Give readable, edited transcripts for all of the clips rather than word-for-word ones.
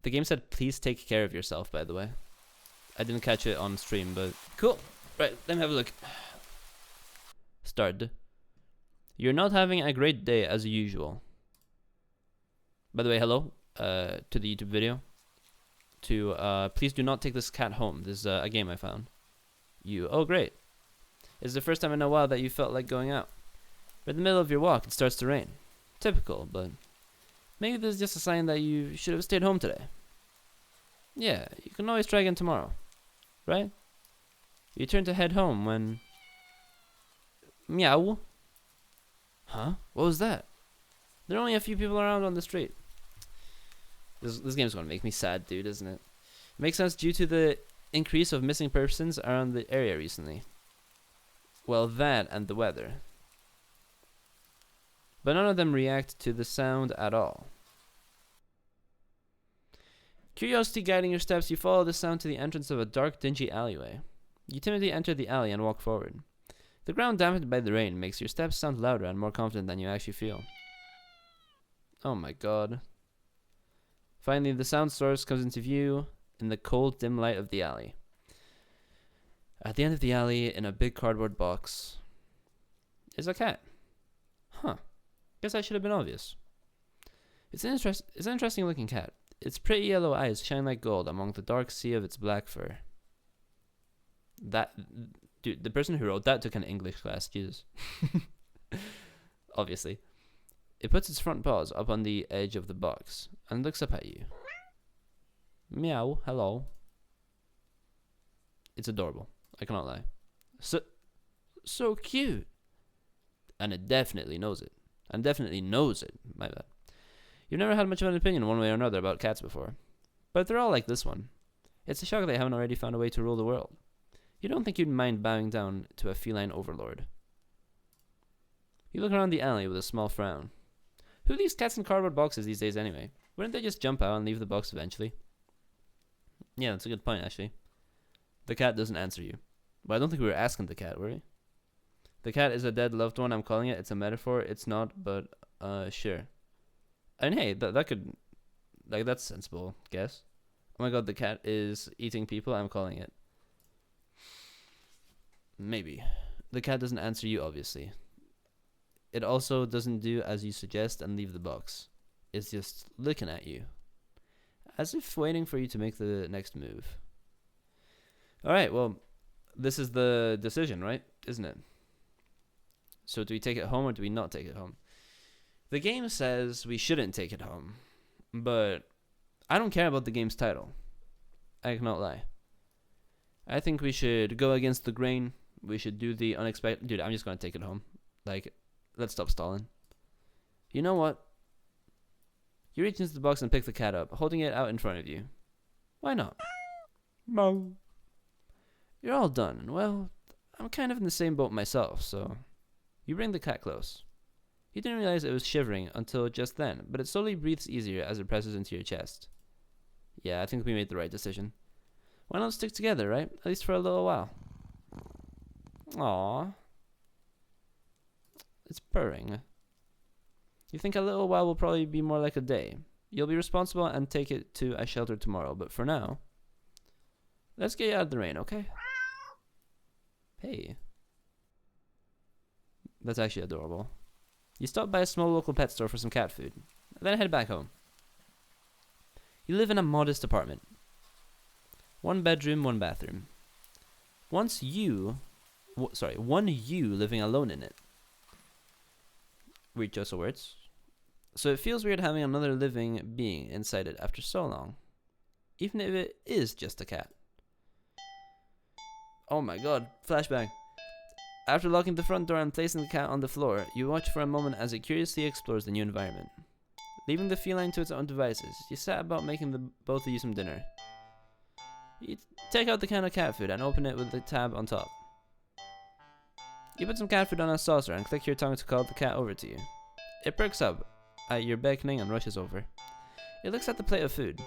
The game said, please take care of yourself, by the way. I didn't catch it on stream, but cool. Right, let me have a look. Start. You're not having a great day as usual. By the way, hello to the YouTube video. Please do not take this cat home. This is a game I found. Oh great. It's the first time in a while that you felt like going out. But in the middle of your walk, it starts to rain. Typical, but maybe this is just a sign that you should have stayed home today. Yeah, you can always try again tomorrow, right? You turn to head home when... Meow. Huh? What was that? There are only a few people around on the street. This game's gonna make me sad, dude, isn't it? It makes sense due to the increase of missing persons around the area recently. Well, that and the weather. But none of them react to the sound at all. Curiosity guiding your steps, you follow the sound to the entrance of a dark, dingy alleyway. You timidly enter the alley and walk forward. The ground dampened by the rain makes your steps sound louder and more confident than you actually feel. Oh my god. Finally, the sound source comes into view in the cold, dim light of the alley. At the end of the alley, in a big cardboard box, is a cat. Huh. Guess that should have been obvious. It's an interesting looking cat. Its pretty yellow eyes shine like gold among the dark sea of its black fur. Dude, the person who wrote that took an English class, Jesus. Obviously. It puts its front paws up on the edge of the box and looks up at you. Meow, hello. It's adorable, I cannot lie. So cute. And it definitely knows it. And definitely knows it, my bad. You've never had much of an opinion one way or another about cats before. But they're all like this one. It's a shock they haven't already found a way to rule the world. You don't think you'd mind bowing down to a feline overlord. You look around the alley with a small frown. Who leaves cats in cardboard boxes these days anyway? Wouldn't they just jump out and leave the box eventually? Yeah, that's a good point, actually. The cat doesn't answer you. Well, I don't think we were asking the cat, were we? The cat is a dead loved one, I'm calling it. It's a metaphor. It's not, but, sure. And hey, that could... Like, that's sensible, guess. Oh my god, the cat is eating people, I'm calling it. Maybe. The cat doesn't answer you, obviously. It also doesn't do as you suggest and leave the box. It's just looking at you. As if waiting for you to make the next move. Alright, well, this is the decision, right? Isn't it? So do we take it home or do we not take it home? The game says we shouldn't take it home. But I don't care about the game's title. I cannot lie. I think we should go against the grain. We should do the unexpected. Dude, I'm just gonna take it home. Like, let's stop stalling. You know what? You reach into the box and pick the cat up, holding it out in front of you. Why not? Mo. You're all done, and well, I'm kind of in the same boat myself, so... You bring the cat close. You didn't realize it was shivering until just then, but it slowly breathes easier as it presses into your chest. Yeah, I think we made the right decision. Why not stick together, right? At least for a little while. Aww. It's purring. You think a little while will probably be more like a day. You'll be responsible and take it to a shelter tomorrow, but for now... Let's get you out of the rain, okay? Hey. That's actually adorable. You stop by a small local pet store for some cat food, then head back home. You live in a modest apartment. 1 bedroom, 1 bathroom. One you living alone in it. Weird choice of words. So it feels weird having another living being inside it after so long. Even if it is just a cat. Oh my god, flashback. After locking the front door and placing the cat on the floor, you watch for a moment as it curiously explores the new environment. Leaving the feline to its own devices, you set about making the both of you some dinner. You take out the can of cat food and open it with the tab on top. You put some cat food on a saucer and click your tongue to call the cat over to you. It perks up at your beckoning and rushes over. It looks at the plate of food.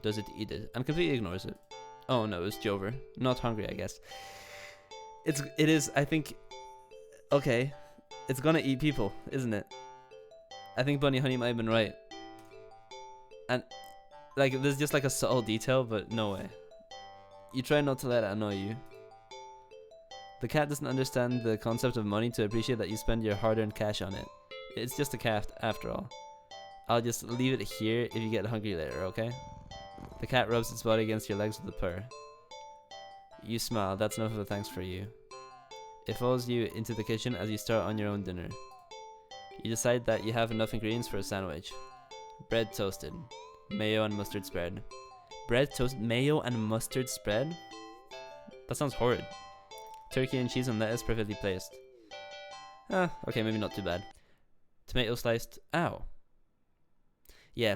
Does it eat it? And completely ignores it. Oh no, it's Jover. Not hungry, I guess. It is, I think... Okay. It's gonna eat people, isn't it? I think Bunny Honey might have been right. And like there's just like a subtle detail, but no way. You try not to let it annoy you. The cat doesn't understand the concept of money to appreciate that you spend your hard-earned cash on it. It's just a cat after all. I'll just leave it here if you get hungry later, okay? The cat rubs its body against your legs with a purr. You smile, that's enough of a thanks for you. It follows you into the kitchen as you start on your own dinner. You decide that you have enough ingredients for a sandwich. Bread toasted. Mayo and mustard spread. Bread toasted, mayo and mustard spread? That sounds horrid. Turkey and cheese and lettuce perfectly placed. Okay, maybe not too bad. Tomato sliced. Ow. Yeah.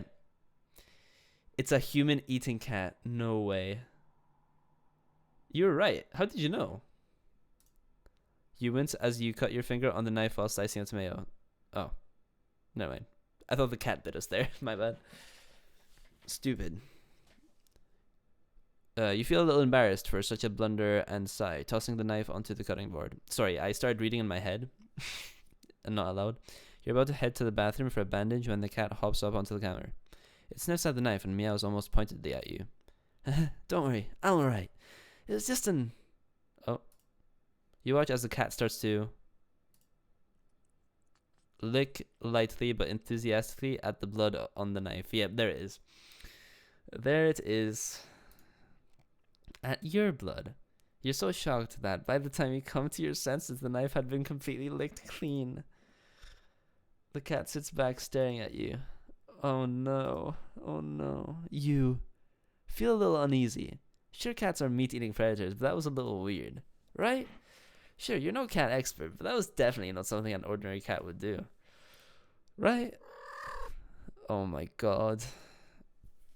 It's a human eating cat. No way. You were right. How did you know? You wince as you cut your finger on the knife while slicing a tomato. Oh. Never mind. I thought the cat bit us there. My bad. Stupid. You feel a little embarrassed for such a blunder and sigh, tossing the knife onto the cutting board. Sorry, I started reading in my head and not aloud. You're about to head to the bathroom for a bandage when the cat hops up onto the counter. It sniffs at the knife and meows almost pointedly at you. Don't worry, I'm alright. It was just an... Oh. You watch as the cat starts to lick lightly but enthusiastically at the blood on the knife. Yep, there it is. There it is. At your blood. You're so shocked that by the time you come to your senses, the knife had been completely licked clean. The cat sits back staring at you. Oh no. Oh no. You feel a little uneasy. Sure, cats are meat-eating predators, but that was a little weird. Right? Sure, you're no cat expert, but that was definitely not something an ordinary cat would do. Right? Oh my god.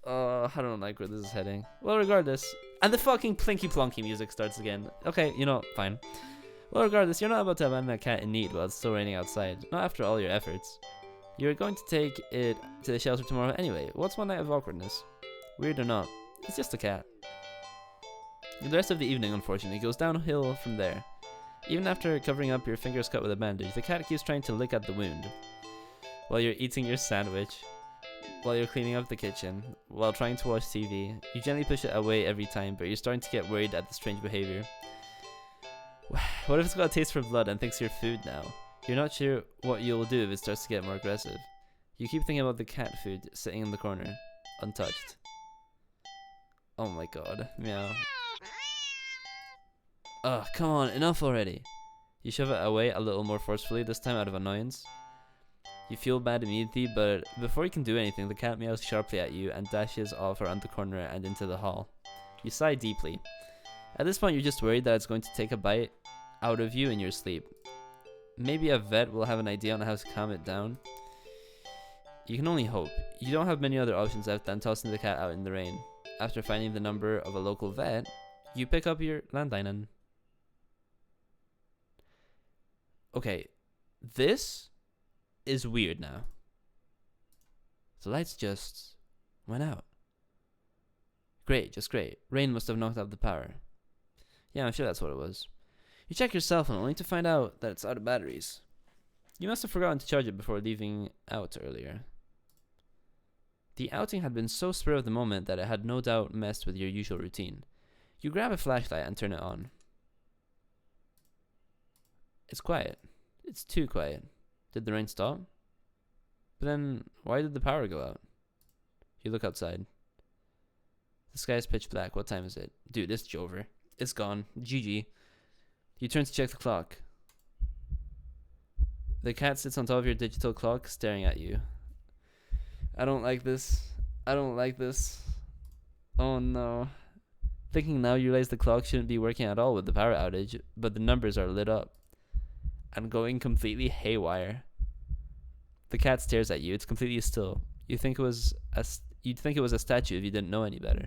I don't like where this is heading. Well, regardless. And the fucking plinky plonky music starts again. Okay, you know, fine. Well, regardless, you're not about to abandon a cat in need while it's still raining outside. Not after all your efforts. You're going to take it to the shelter tomorrow anyway. What's one night of awkwardness? Weird or not, it's just a cat. The rest of the evening, unfortunately, goes downhill from there. Even after covering up your fingers cut with a bandage, the cat keeps trying to lick at the wound. While you're eating your sandwich, while you're cleaning up the kitchen, while trying to watch TV, you gently push it away every time, but you're starting to get worried at the strange behavior. What if it's got a taste for blood and thinks you're food now? You're not sure what you'll do if it starts to get more aggressive. You keep thinking about the cat food sitting in the corner, untouched. Oh my god, meow. Ugh, come on, enough already. You shove it away a little more forcefully, this time out of annoyance. You feel bad immediately, but before you can do anything, the cat meows sharply at you and dashes off around the corner and into the hall. You sigh deeply. At this point, you're just worried that it's going to take a bite out of you in your sleep. Maybe a vet will have an idea on how to calm it down. You can only hope. You don't have many other options left than tossing the cat out in the rain. After finding the number of a local vet, you pick up your landline and... Okay, this is weird now. The lights just went out. Great, just great. Rain must have knocked out the power. Yeah, I'm sure that's what it was. You check your cell phone only to find out that it's out of batteries. You must have forgotten to charge it before leaving out earlier. The outing had been so spur of the moment that it had no doubt messed with your usual routine. You grab a flashlight and turn it on. It's quiet. It's too quiet. Did the rain stop? But then, why did the power go out? You look outside. The sky is pitch black. What time is it? Dude, it's over. It's gone. GG. You turn to check the clock. The cat sits on top of your digital clock, staring at you. I don't like this. I don't like this. Oh no. Thinking now, you realize the clock shouldn't be working at all with the power outage, but the numbers are lit up and going completely haywire. The cat stares at you. It's completely still. You'd think it was a statue if you didn't know any better.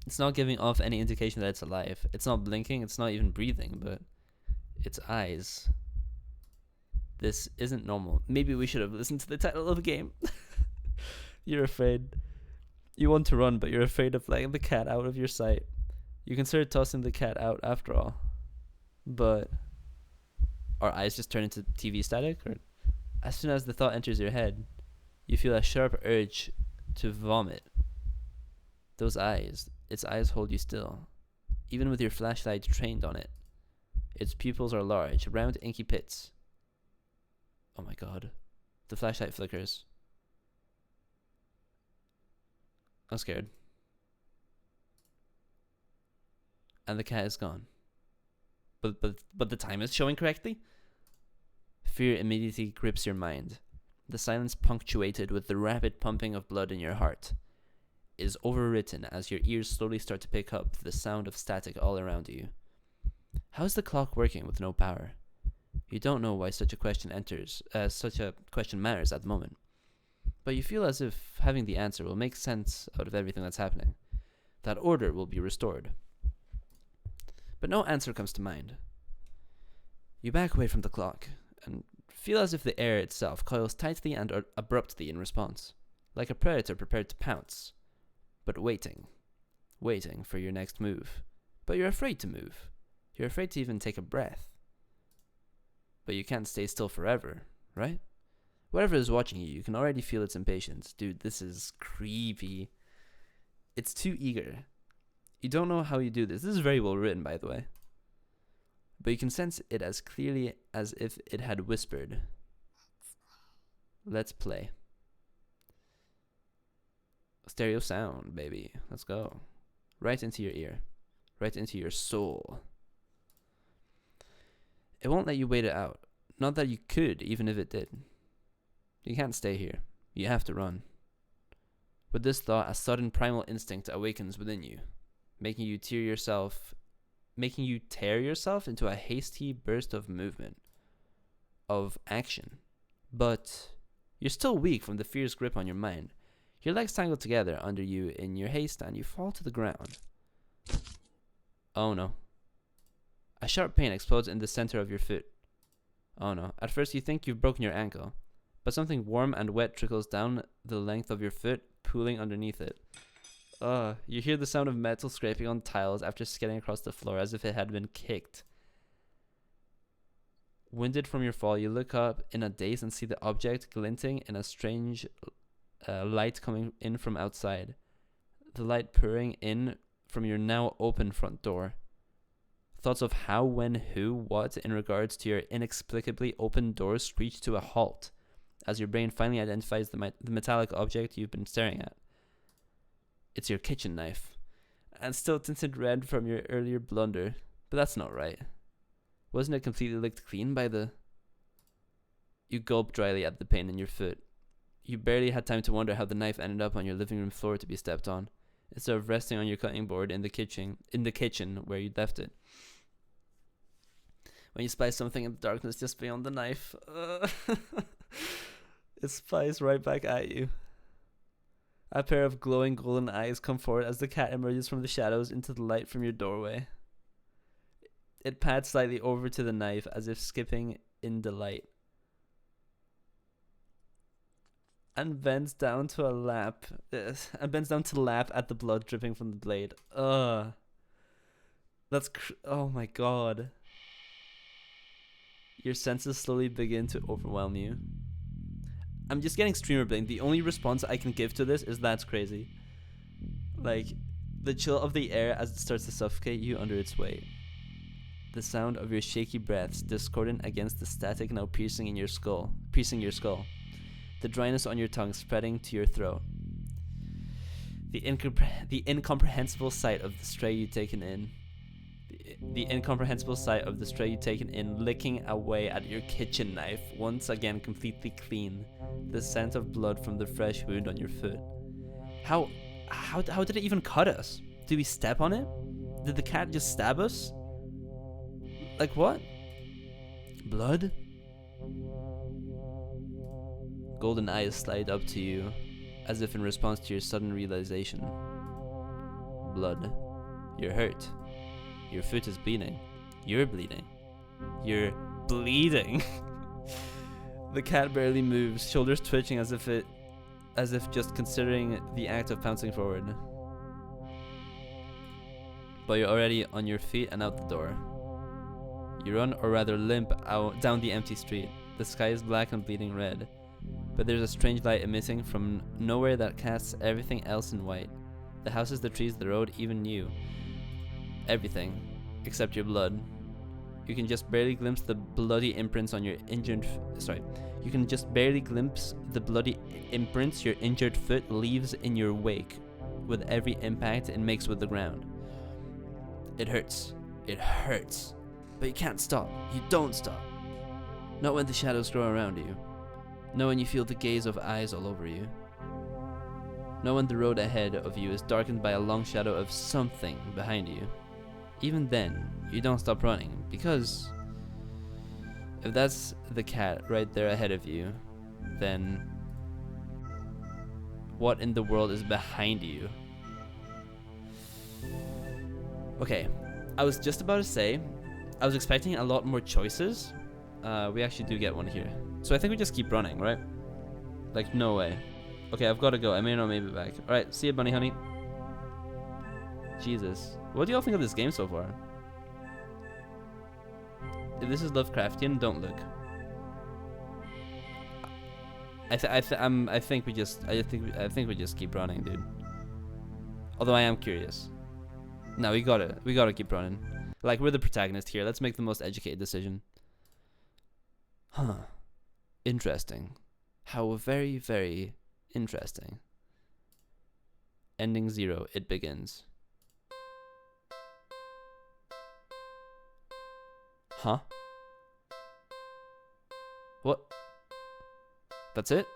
It's not giving off any indication that it's alive. It's not blinking. It's not even breathing, but its eyes. This isn't normal. Maybe we should have listened to the title of the game. You're afraid. You want to run, but you're afraid of letting the cat out of your sight. You consider tossing the cat out after all. But our eyes just turn into TV static? Or as soon as the thought enters your head, you feel a sharp urge to vomit. Those eyes, its eyes hold you still, even with your flashlight trained on it. Its pupils are large, round, inky pits. Oh my god. The flashlight flickers. I'm scared. And the cat is gone. But the time is showing correctly? Fear immediately grips your mind. The silence punctuated with the rapid pumping of blood in your heart is overwritten as your ears slowly start to pick up the sound of static all around you. How is the clock working with no power? You don't know why such a question matters at the moment, but you feel as if having the answer will make sense out of everything that's happening. That order will be restored. But no answer comes to mind. You back away from the clock and feel as if the air itself coils tightly and abruptly in response, like a predator prepared to pounce, but waiting for your next move. But you're afraid to move. You're afraid to even take a breath. But you can't stay still forever, right? Whatever is watching you, you can already feel its impatience. Dude, this is creepy. It's too eager. You don't know how you do this. This is very well written, by the way. But you can sense it as clearly as if it had whispered. Let's play. Stereo sound, baby. Let's go. Right into your ear. Right into your soul. It won't let you wait it out. Not that you could, even if it did. You can't stay here. You have to run. With this thought, a sudden primal instinct awakens within you, making you tear yourself into a hasty burst of movement, of action. But you're still weak from the fierce grip on your mind. Your legs tangle together under you in your haste and you fall to the ground. Oh no. A sharp pain explodes in the center of your foot. Oh no. At first you think you've broken your ankle, but something warm and wet trickles down the length of your foot, pooling underneath it. You hear the sound of metal scraping on tiles after skidding across the floor as if it had been kicked. Winded from your fall, you look up in a daze and see the object glinting in a strange light coming in from outside. The light pouring in from your now open front door. Thoughts of how, when, who, what in regards to your inexplicably open door screech to a halt as your brain finally identifies the metallic object you've been staring at. It's your kitchen knife, and still tinted red from your earlier blunder, but that's not right. Wasn't it completely licked clean by the... You gulp dryly at the pain in your foot. You barely had time to wonder how the knife ended up on your living room floor to be stepped on, instead of resting on your cutting board in the kitchen where you'd left it. When you spy something in the darkness just beyond the knife, it spies right back at you. A pair of glowing golden eyes come forward as the cat emerges from the shadows into the light from your doorway. It pads slightly over to the knife as if skipping in delight, and bends down to lap at the blood dripping from the blade. Oh my god. Your senses slowly begin to overwhelm you. I'm just getting streamer bling. The only response I can give to this is that's crazy. Like, the chill of the air as it starts to suffocate you under its weight. The sound of your shaky breaths discordant against the static now piercing your skull. The dryness on your tongue spreading to your throat. The incomprehensible sight of the stray you've taken in. The incomprehensible sight of the stray you've taken in licking away at your kitchen knife, once again completely clean. The scent of blood from the fresh wound on your foot. How did it even cut us? Did we step on it? Did the cat just stab us? Like what? Blood? Golden eyes slide up to you, as if in response to your sudden realization. Blood. You're hurt. Your foot is bleeding. You're bleeding. You're bleeding. The cat barely moves, shoulders twitching as if just considering the act of pouncing forward. But you're already on your feet and out the door. You run, or rather limp, out down the empty street. The sky is black and bleeding red. but there's a strange light emitting from nowhere that casts everything else in white. The houses, the trees, the road, even you. Everything, except your blood. You can just barely glimpse the bloody imprints on your injured... You can just barely glimpse the bloody imprints your injured foot leaves in your wake with every impact it makes with the ground. It hurts. It hurts. But you can't stop. You don't stop. Not when the shadows grow around you. Not when you feel the gaze of eyes all over you. Not when the road ahead of you is darkened by a long shadow of something behind you. Even then, you don't stop running, because if that's the cat right there ahead of you, then what in the world is behind you? Okay, I was just about to say, I was expecting a lot more choices. We actually do get one here. So I think we just keep running, right? Like, no way. Okay, I've got to go. I may not make it back. Alright, see you, bunny honey. Jesus. What do y'all think of this game so far? If this is Lovecraftian, don't look. I think we just keep running, dude. Although I am curious. No, we gotta keep running. Like, we're the protagonist here. Let's make the most educated decision. Huh. Interesting. How very, very interesting. Ending 0. It begins. Huh? What? That's it?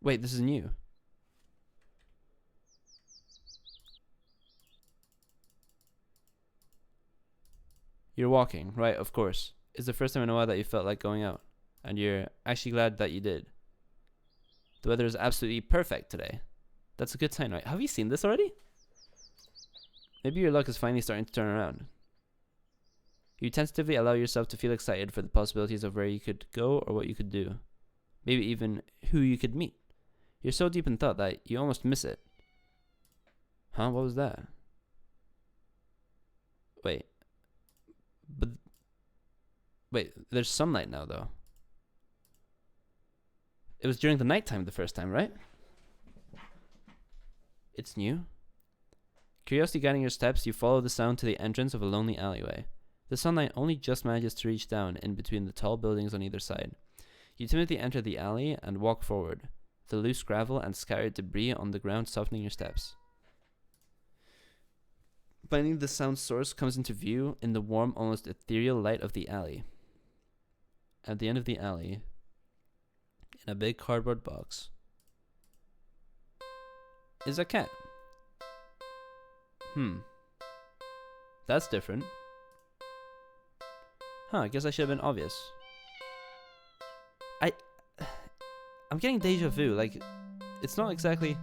Wait, this is new. You're walking, right? Of course. It's the first time in a while that you felt like going out. And you're actually glad that you did. The weather is absolutely perfect today. That's a good sign, right? Have you seen this already? Maybe your luck is finally starting to turn around. You tentatively allow yourself to feel excited for the possibilities of where you could go or what you could do. Maybe even who you could meet. You're so deep in thought that you almost miss it. Huh? What was that? Wait. Wait, there's sunlight now, though. It was during the nighttime the first time, right? It's new. Curiosity guiding your steps, you follow the sound to the entrance of a lonely alleyway. The sunlight only just manages to reach down in between the tall buildings on either side. You timidly enter the alley and walk forward, the loose gravel and scattered debris on the ground softening your steps. Finding the sound source comes into view in the warm, almost ethereal light of the alley. At the end of the alley, in a big cardboard box, is a cat. That's different. Huh, I guess I should have been obvious. I'm getting deja vu, like, it's not exactly...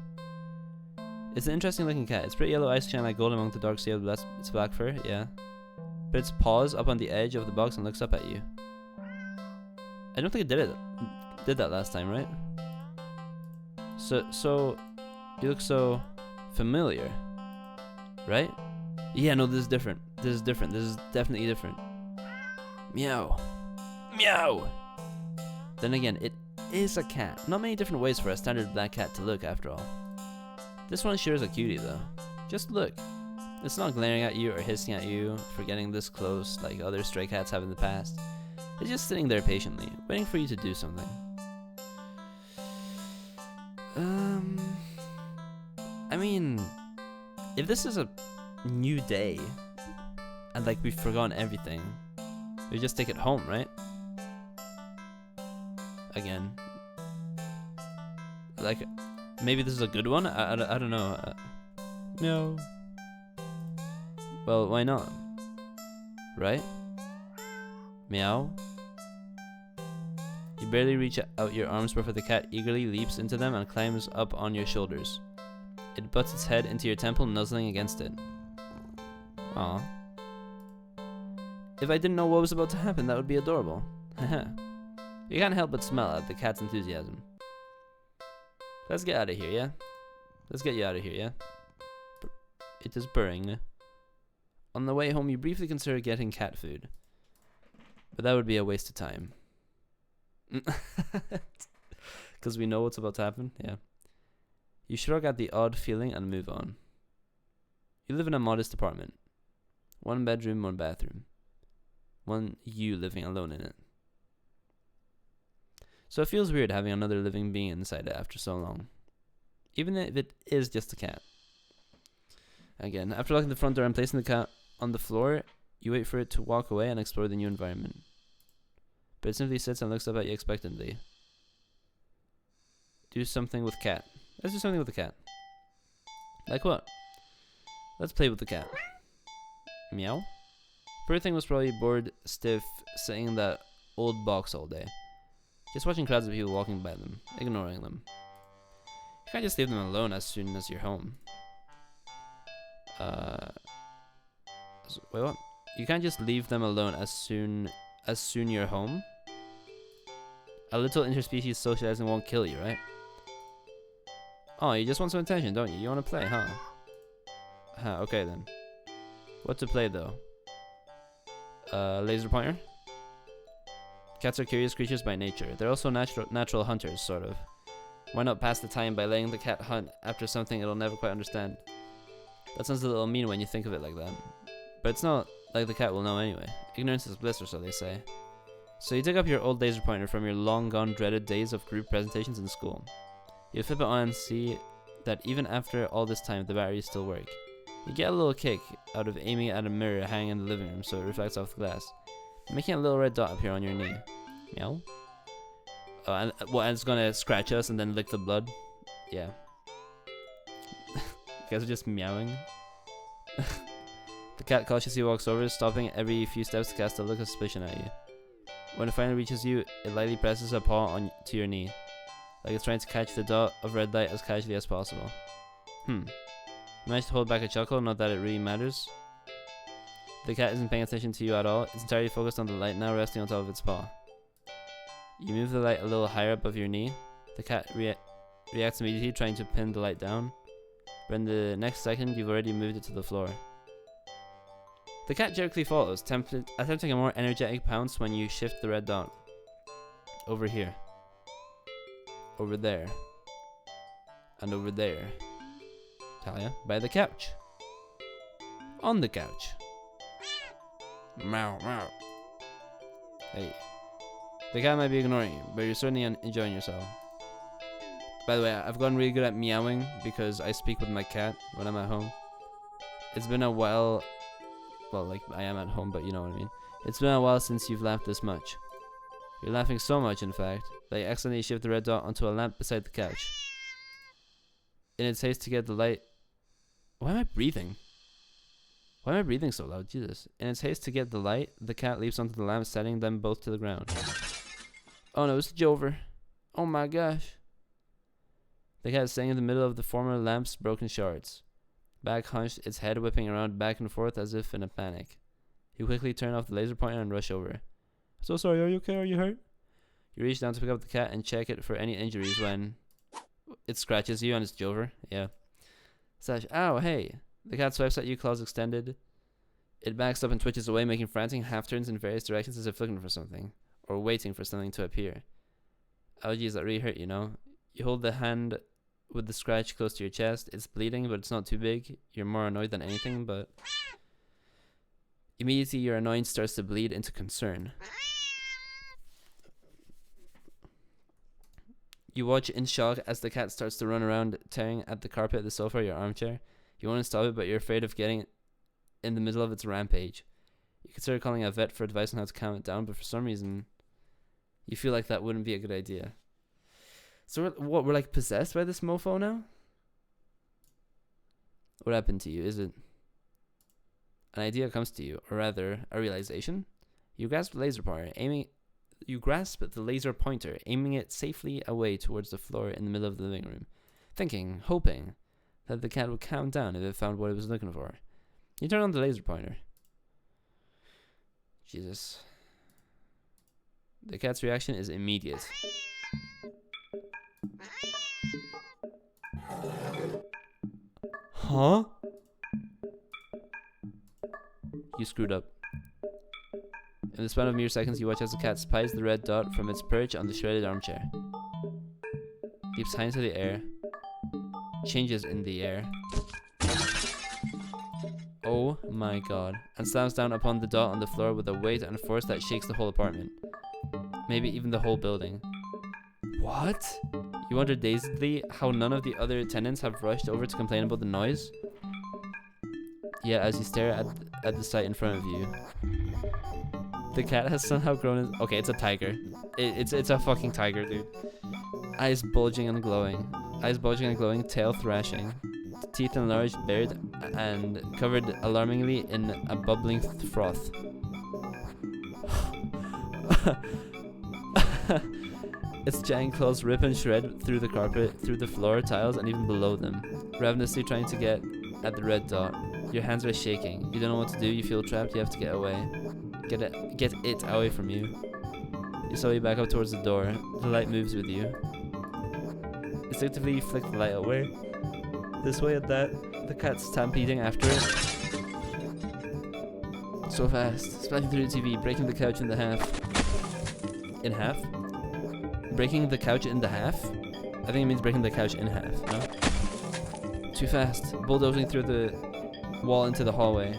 It's an interesting looking cat. Its pretty yellow eyes shine like gold among the dark sea of its black fur, yeah. But its paws up on the edge of the box and looks up at you. I don't think it did that last time, right? So you look so familiar, right? Yeah, no, this is different. This is different. This is definitely different. Meow. Meow! Then again, it is a cat. Not many different ways for a standard black cat to look, after all. This one sure is a cutie, though. Just look. It's not glaring at you or hissing at you for getting this close like other stray cats have in the past. It's just sitting there patiently, waiting for you to do something. I mean, if this is a new day, and like we've forgotten everything, we just take it home, right? Again. Like, maybe this is a good one? I don't know. No. Well, why not? Right? Meow. You barely reach out your arms before the cat eagerly leaps into them and climbs up on your shoulders. It butts its head into your temple, nuzzling against it. Aw. If I didn't know what was about to happen, that would be adorable. Haha. You can't help but smile at the cat's enthusiasm. Let's get out of here, yeah? Let's get you out of here, yeah? It is purring. On the way home, you briefly consider getting cat food. But that would be a waste of time. Because we know what's about to happen, yeah. You shrug at the odd feeling and move on. You live in a modest apartment. 1 bedroom, 1 bathroom. You living alone in it. So it feels weird having another living being inside it after so long. Even if it is just a cat. Again, after locking the front door and placing the cat on the floor, you wait for it to walk away and explore the new environment. But it simply sits and looks up at you expectantly. Do something with cat. Let's do something with the cat. Like what? Let's play with the cat. Meow? Poor thing was probably bored stiff sitting in that old box all day. Just watching crowds of people walking by them, ignoring them. You can't just leave them alone as soon as you're home. Wait, what? You can't just leave them alone as soon you're home? A little interspecies socializing won't kill you, right? Oh, you just want some attention, don't you? You want to play, huh? Okay then. What to play though? Laser pointer? Cats are curious creatures by nature. They're also natural hunters, sort of. Why not pass the time by letting the cat hunt after something it'll never quite understand? That sounds a little mean when you think of it like that. But it's not like the cat will know anyway. Ignorance is bliss, or so they say. So you dig up your old laser pointer from your long gone dreaded days of group presentations in school. You flip it on and see that even after all this time, the batteries still work. You get a little kick out of aiming it at a mirror hanging in the living room so it reflects off the glass, making a little red dot appear on your knee. Meow? Oh, and it's gonna scratch us and then lick the blood? Yeah. You guys are just meowing. The cat cautiously walks over, stopping every few steps to cast a look of suspicion at you. When it finally reaches you, it lightly presses a paw to your knee, like it's trying to catch the dot of red light as casually as possible. You manage to hold back a chuckle, not that it really matters. The cat isn't paying attention to you at all. It's entirely focused on the light now resting on top of its paw. You move the light a little higher above your knee. The cat reacts immediately, trying to pin the light down. But in the next second, you've already moved it to the floor. The cat jerkily follows, attempting a more energetic pounce when you shift the red dot. Over here. Over there. And over there. Talia, by the couch. On the couch. Meow, meow. Hey. The cat might be ignoring you, but you're certainly enjoying yourself. By the way, I've gotten really good at meowing because I speak with my cat when I'm at home. It's been a while. Well, like, I am at home, but you know what I mean. It's been a while since you've laughed this much. You're laughing so much, in fact, that you accidentally shift the red dot onto a lamp beside the couch. In its haste to get the light... Why am I breathing? Why am I breathing so loud? Jesus. In its haste to get the light, the cat leaps onto the lamp, setting them both to the ground. Oh no, it's Jover. Oh my gosh. The cat is standing in the middle of the former lamp's broken shards. Back hunched, its head whipping around back and forth as if in a panic. You quickly turn off the laser pointer and rush over. So sorry, are you okay? Are you hurt? You reach down to pick up the cat and check it for any injuries when it scratches you, and it's Jover. Yeah. Slash, ow, hey. The cat swipes at you, claws extended. It backs up and twitches away, making frantic half turns in various directions as if looking for something, or waiting for something to appear. Oh geez, that really hurt, you know? You hold the hand with the scratch close to your chest. It's bleeding, but it's not too big. You're more annoyed than anything, but immediately your annoyance starts to bleed into concern. You watch in shock as the cat starts to run around, tearing at the carpet, the sofa, or your armchair. You want to stop it, but you're afraid of getting in the middle of its rampage. You consider calling a vet for advice on how to calm it down, but for some reason, you feel like that wouldn't be a good idea. So we're like possessed by this mofo now? What happened to you? Is it an idea comes to you, or rather, a realization? You grasp the laser pointer, aiming it safely away towards the floor in the middle of the living room, hoping that the cat would calm down if it found what it was looking for. You turn on the laser pointer. Jesus. The cat's reaction is immediate. Huh? You screwed up. In the span of mere seconds, you watch as the cat spies the red dot from its perch on the shredded armchair. Leaps high into the air. Changes in the air. Oh my god. And slams down upon the dot on the floor with a weight and force that shakes the whole apartment. Maybe even the whole building. What? You wonder dazedly how none of the other tenants have rushed over to complain about the noise? Yet as you stare at the sight in front of you, the cat has somehow grown. Okay, it's a tiger. It's a fucking tiger, dude. Eyes bulging and glowing. Eyes bulging and glowing, tail thrashing. Teeth enlarged, bared, and covered alarmingly in a bubbling froth. Its giant claws rip and shred through the carpet, through the floor, tiles, and even below them, ravenously trying to get at the red dot. Your hands are shaking. You don't know what to do. You feel trapped. You have to get away. Get it away from you. You slowly back up towards the door. The light moves with you. Instinctively, you flick the light away. This way and that. The cat's stampeding after it. So fast. Splashing through the TV, breaking the couch in the half. In half? Breaking the couch in the half? I think it means breaking the couch in half, no? Too fast. Bulldozing through the wall into the hallway.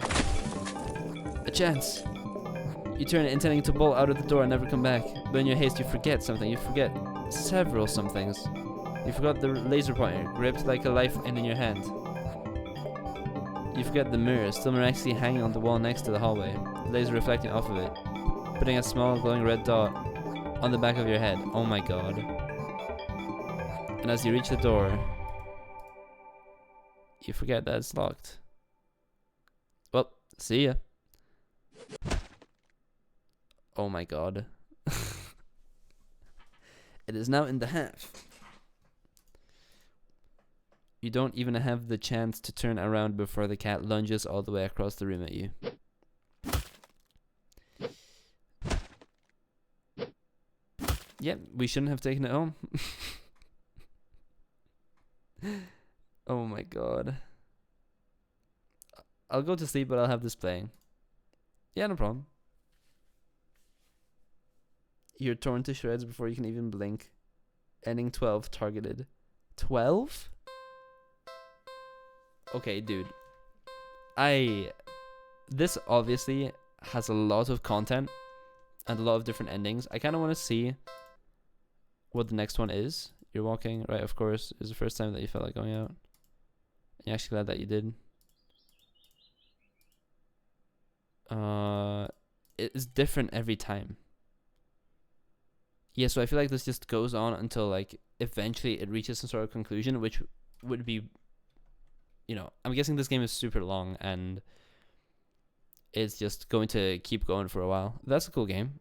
A chance! You turn, intending to bolt out of the door and never come back. But in your haste, you forget something. You forget several somethings. You forgot the laser pointer, gripped like a lifeline in your hand. You forget the mirror, still miraculously hanging on the wall next to the hallway, the laser reflecting off of it, putting a small glowing red dot on the back of your head. Oh my god. And as you reach the door, you forget that it's locked. Well, see ya. Oh my god. It is now in the half. You don't even have the chance to turn around before the cat lunges all the way across the room at you. Yep, we shouldn't have taken it home. Oh my god. I'll go to sleep, but I'll have this playing. Yeah, no problem. You're torn to shreds before you can even blink. Ending 12 targeted. 12? Okay, dude. This obviously has a lot of content and a lot of different endings. I kind of want to see what the next one is. You're walking, right? Of course, it was the first time that you felt like going out. And you're actually glad that you did. It's different every time. Yeah, so I feel like this just goes on until like eventually it reaches some sort of conclusion, which would be, you know, I'm guessing this game is super long and it's just going to keep going for a while. That's a cool game.